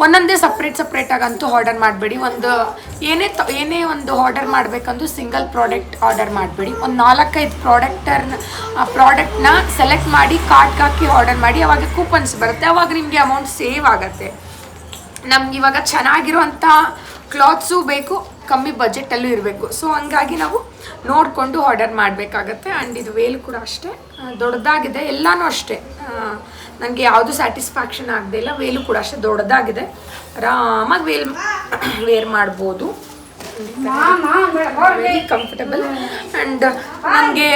ಒಂದೊಂದೇ ಸಪ್ರೇಟಾಗಂತೂ ಆರ್ಡರ್ ಮಾಡಬೇಡಿ. ಏನೇ ಒಂದು ಆರ್ಡರ್ ಮಾಡಬೇಕಂದ್ರೂ ಸಿಂಗಲ್ ಪ್ರಾಡಕ್ಟ್ ಆರ್ಡರ್ ಮಾಡಬೇಡಿ. ಒಂದು 4-5 ಪ್ರಾಡಕ್ಟ್ನ ಸೆಲೆಕ್ಟ್ ಮಾಡಿ ಕಾರ್ಟ್ಗೆ ಹಾಕಿ ಆರ್ಡರ್ ಮಾಡಿ. ಅವಾಗ ಕೂಪನ್ಸ್ ಬರುತ್ತೆ, ಅವಾಗ ನಿಮಗೆ ಅಮೌಂಟ್ ಸೇವ್ ಆಗುತ್ತೆ. ನಮ್ಗೆ ಇವಾಗ ಚೆನ್ನಾಗಿರುವಂಥ ಕ್ಲಾತ್ಸು ಬೇಕು, ಕಮ್ಮಿ ಬಜೆಟಲ್ಲೂ ಇರಬೇಕು. ಸೊ ಹಂಗಾಗಿ ನಾವು ನೋಡಿಕೊಂಡು ಆರ್ಡರ್ ಮಾಡಬೇಕಾಗತ್ತೆ. ಆ್ಯಂಡ್ ಇದು ವೇಲ್ ಕೂಡ ಅಷ್ಟೇ ದೊಡ್ಡದಾಗಿದೆ, ಎಲ್ಲನೂ ಅಷ್ಟೇ. ನನಗೆ ಯಾವುದು ಸ್ಯಾಟಿಸ್ಫ್ಯಾಕ್ಷನ್ ಆಗದೆ ಇಲ್ಲ. ವೇಲು ಕೂಡ ಅಷ್ಟೇ ದೊಡ್ಡದಾಗಿದೆ, ಆರಾಮಾಗಿ ವೇರ್ ಮಾಡ್ಬೋದು. Very comfortable. ಆ್ಯಂಡ್ ನನಗೆ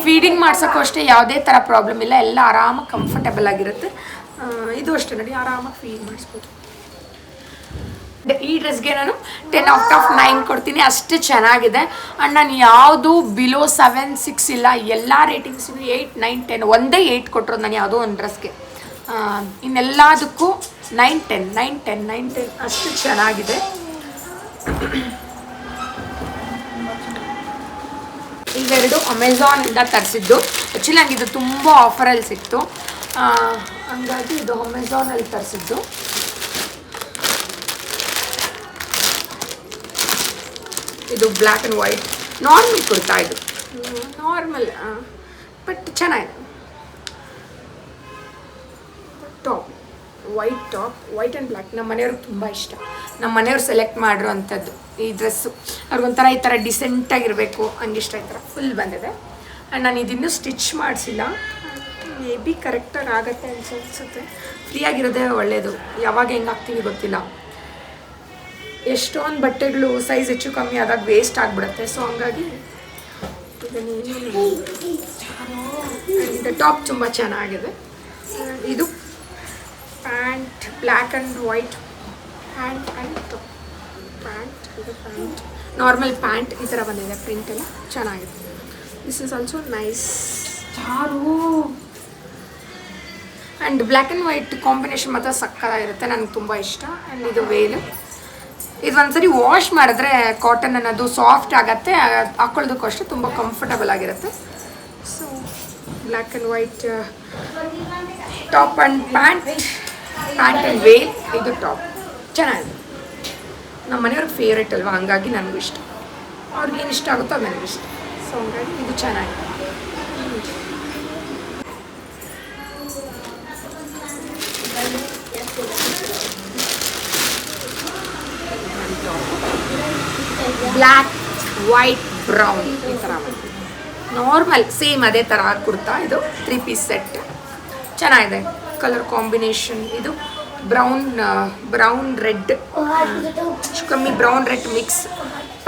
ಫೀಡಿಂಗ್ ಮಾಡ್ಸೋಕ್ಕೂ ಅಷ್ಟೇ ಯಾವುದೇ ಥರ ಪ್ರಾಬ್ಲಮ್ ಇಲ್ಲ, ಎಲ್ಲ ಆರಾಮಾಗಿ ಕಂಫರ್ಟಬಲ್ ಆಗಿರುತ್ತೆ. ಇದು ಅಷ್ಟೇ ನೋಡಿ, ಆರಾಮಾಗಿ ಫೀಡ್ ಮಾಡಿಸ್ಬೋದು. ಈ ಡ್ರೆಸ್ಗೆ ನಾನು 10/9 ಕೊಡ್ತೀನಿ, ಅಷ್ಟು ಚೆನ್ನಾಗಿದೆ. ಆ್ಯಂಡ್ ನಾನು ಯಾವುದು ಬಿಲೋ 7, 6 ಇಲ್ಲ, ಎಲ್ಲ ರೇಟಿಂಗ್ಸ್ 8, 9, 10 ಒಂದೇ 8 ಕೊಟ್ಟಿರೋದು ನಾನು ಯಾವುದೋ ಒಂದು ಡ್ರೆಸ್ಗೆ. ಇನ್ನೆಲ್ಲದಕ್ಕೂ 9, 10 ಅಷ್ಟು ಚೆನ್ನಾಗಿದೆ. ಇವೆರಡು ಅಮೆಝಾನಿಂದ ತರಿಸಿದ್ದು. ಆ್ಯಕ್ಚುಲಿ ನನಗೆ ಇದು ತುಂಬ ಆಫರಲ್ಲಿ ಸಿಕ್ತು, ಹಂಗಾಗಿ ಇದು ಅಮೆಝಾನಲ್ಲಿ ತರಿಸಿದ್ದು. ಇದು black and white normal kurta. ಇದು ನಾರ್ಮಲ್ ಬಟ್ ಚೆನ್ನಾಗಿದೆ. ಟಾಪ್ ವೈಟ್ ಆ್ಯಂಡ್ ಬ್ಲ್ಯಾಕ್ ನಮ್ಮ ಮನೆಯವ್ರಿಗೆ ತುಂಬ ಇಷ್ಟ. ನಮ್ಮ ಮನೆಯವ್ರು ಸೆಲೆಕ್ಟ್ ಮಾಡಿರೋವಂಥದ್ದು ಈ ಡ್ರೆಸ್ಸು. ಅವ್ರಿಗೊಂಥರ ಈ ಥರ ಡಿಸೆಂಟಾಗಿರಬೇಕು ಹಂಗಿಷ್ಟ. ಈ ಥರ ಫುಲ್ ಬಂದಿದೆ. ಆ್ಯಂಡ್ ನಾನು ಇದನ್ನೂ ಸ್ಟಿಚ್ ಮಾಡಿಸಿಲ್ಲ, ಮೇ ಬಿ ಕರೆಕ್ಟಾಗಿ ಆಗುತ್ತೆ ಅನಿಸುತ್ತೆ. ಫ್ರೀಯಾಗಿರೋದೇ ಒಳ್ಳೆಯದು, ಯಾವಾಗ ಹೆಂಗೆ ಆಗ್ತೀವಿ ಗೊತ್ತಿಲ್ಲ. ಎಷ್ಟೊಂದು ಬಟ್ಟೆಗಳು ಸೈಜ್ ಹೆಚ್ಚು ಕಮ್ಮಿ ಆದಾಗ ವೇಸ್ಟ್ ಆಗಿಬಿಡುತ್ತೆ. ಸೊ ಹಂಗಾಗಿ ಇದು ಟಾಪ್ ತುಂಬ ಚೆನ್ನಾಗಿದೆ. ಇದು pant black and white pant ಇದು ಪ್ಯಾಂಟ್ ನಾರ್ಮಲ್ ಪ್ಯಾಂಟ್ ಈ ಥರ ಬಂದಿದೆ, ಪ್ರಿಂಟ್ ಎಲ್ಲ ಚೆನ್ನಾಗಿದೆ. This is also nice. And black and white combination ಮಾತ್ರ ಸಕ್ಕತ್ತಾಗಿರುತ್ತೆ, ನನಗೆ ತುಂಬ ಇಷ್ಟ. ಆ್ಯಂಡ್ ಇದು ವೇಲು. ಇದು ಒಂದ್ಸರಿ ವಾಶ್ ಮಾಡಿದ್ರೆ ಕಾಟನ್ ಅನ್ನೋದು ಸಾಫ್ಟ್ ಆಗುತ್ತೆ, ಹಾಕೊಳ್ಳೋದಕ್ಕೂ ಅಷ್ಟೇ ತುಂಬ ಕಂಫರ್ಟಬಲ್ ಆಗಿರುತ್ತೆ. So black and white top and pant and veil. ಇದು ಟಾಪ್ ಚೆನ್ನಾಗಿದೆ, ನಮ್ಮ ಮನೆಯವ್ರಿಗೆ ಫೇವ್ರೇಟ್ ಅಲ್ವಾ, ಹಂಗಾಗಿ ನನಗೂ ಇಷ್ಟ. ಅವ್ರಿಗೇನು ಇಷ್ಟ ಆಗುತ್ತೋ ಅದು ನನಗಿಷ್ಟ. ಸೊ ಹಂಗಾಗಿ ಇದು ಚೆನ್ನಾಗಿದೆ. ಬ್ಲ್ಯಾಕ್ ವೈಟ್ ಬ್ರೌನ್ ಈ ಥರ ನಾರ್ಮಲ್ ಸೇಮ್ ಅದೇ ಥರ ಕುರ್ತಾ. ಇದು 3 ಪೀಸ್ ಸೆಟ್ ಚೆನ್ನಾಗಿದೆ, ಕಲರ್ ಕಾಂಬಿನೇಷನ್. ಇದು ಬ್ರೌನ್ ರೆಡ್ ಕಮ್ಮಿ ಬ್ರೌನ್ ರೆಡ್ ಮಿಕ್ಸ್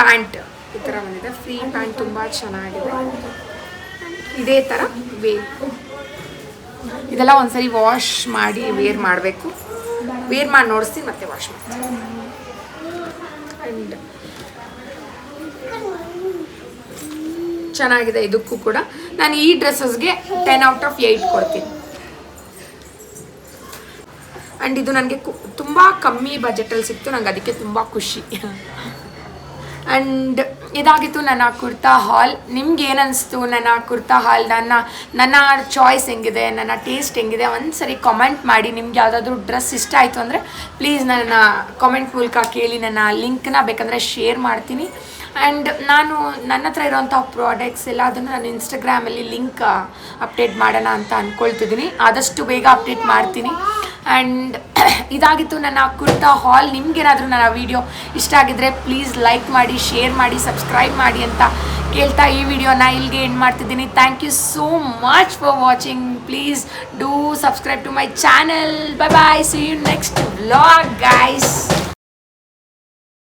ಪ್ಯಾಂಟ್ ಈ ಥರ ಬಂದಿದೆ. ಫ್ರೀ ಪ್ಯಾಂಟ್ ತುಂಬ ಚೆನ್ನಾಗಿದೆ. ಇದೇ ಥರ ವೇಲ್. ಇದೆಲ್ಲ ಒಂದ್ಸರಿ ವಾಶ್ ಮಾಡಿ ವೇರ್ ಮಾಡಬೇಕು. ವೇರ್ ಮಾಡಿ ನೋಡಿಸ್ತೀನಿ ಮತ್ತೆ ವಾಶ್ ಮಾಡ್ತೀನಿ. ಆ್ಯಂಡ್ ಚೆನ್ನಾಗಿದೆ ಇದಕ್ಕೂ ಕೂಡ. ನಾನು ಈ ಡ್ರೆಸ್ಸಸ್ಗೆ 10/8 ಕೊಡ್ತೀನಿ. ಆ್ಯಂಡ್ ಇದು ನನಗೆ ತುಂಬ ಕಮ್ಮಿ ಬಜೆಟಲ್ಲಿ ಸಿಕ್ತು, ನಂಗೆ ಅದಕ್ಕೆ ತುಂಬ ಖುಷಿ. ಆ್ಯಂಡ್ ಇದಾಗಿತ್ತು ನನ್ನ ಕುರ್ತಾ ಹಾಲ್. ನಿಮ್ಗೆ ಏನನ್ನಿಸ್ತು ನನ್ನ ಕುರ್ತಾ ಹಾಲ್? ನನ್ನ ಚಾಯ್ಸ್ ಹೆಂಗಿದೆ, ನನ್ನ ಟೇಸ್ಟ್ ಹೆಂಗಿದೆ ಒಂದು ಸರಿ ಕಾಮೆಂಟ್ ಮಾಡಿ. ನಿಮ್ಗೆ ಯಾವುದಾದ್ರೂ ಡ್ರೆಸ್ ಇಷ್ಟ ಆಯಿತು ಅಂದರೆ ಪ್ಲೀಸ್ ನನ್ನ ಕಾಮೆಂಟ್ ಮೂಲಕ ಕೇಳಿ, ನನ್ನ ಲಿಂಕ್ನ ಬೇಕಂದರೆ ಶೇರ್ ಮಾಡ್ತೀನಿ. ಆ್ಯಂಡ್ ನನ್ನ ಹತ್ರ ಇರೋಂಥ ಪ್ರಾಡಕ್ಟ್ಸ್ ಎಲ್ಲ ಅದನ್ನು ನಾನು ಇನ್ಸ್ಟಾಗ್ರಾಮಲ್ಲಿ ಲಿಂಕ್ ಅಪ್ಡೇಟ್ ಮಾಡೋಣ ಅಂತ ಅಂದ್ಕೊಳ್ತಿದ್ದೀನಿ. ಆದಷ್ಟು ಬೇಗ ಅಪ್ಡೇಟ್ ಮಾಡ್ತೀನಿ. ಆ್ಯಂಡ್ ಇದಾಗಿತ್ತು ನನ್ನ ಕುರ್ತಾ ಹಾಲ್. ನಿಮ್ಗೇನಾದರೂ ನನ್ನ ವಿಡಿಯೋ ಇಷ್ಟ ಆಗಿದ್ರೆ ಪ್ಲೀಸ್ ಲೈಕ್ ಮಾಡಿ, ಶೇರ್ ಮಾಡಿ, ಸಬ್ಸ್ಕ್ರೈಬ್ ಮಾಡಿ ಅಂತ ಕೇಳ್ತಾ ಈ ವಿಡಿಯೋನ ಇಲ್ಲಿಗೆ ಎಂಡ್ ಮಾಡ್ತಿದ್ದೀನಿ. Thank you so much for watching. Please do subscribe to my channel. Bye bye, see you next vlog guys.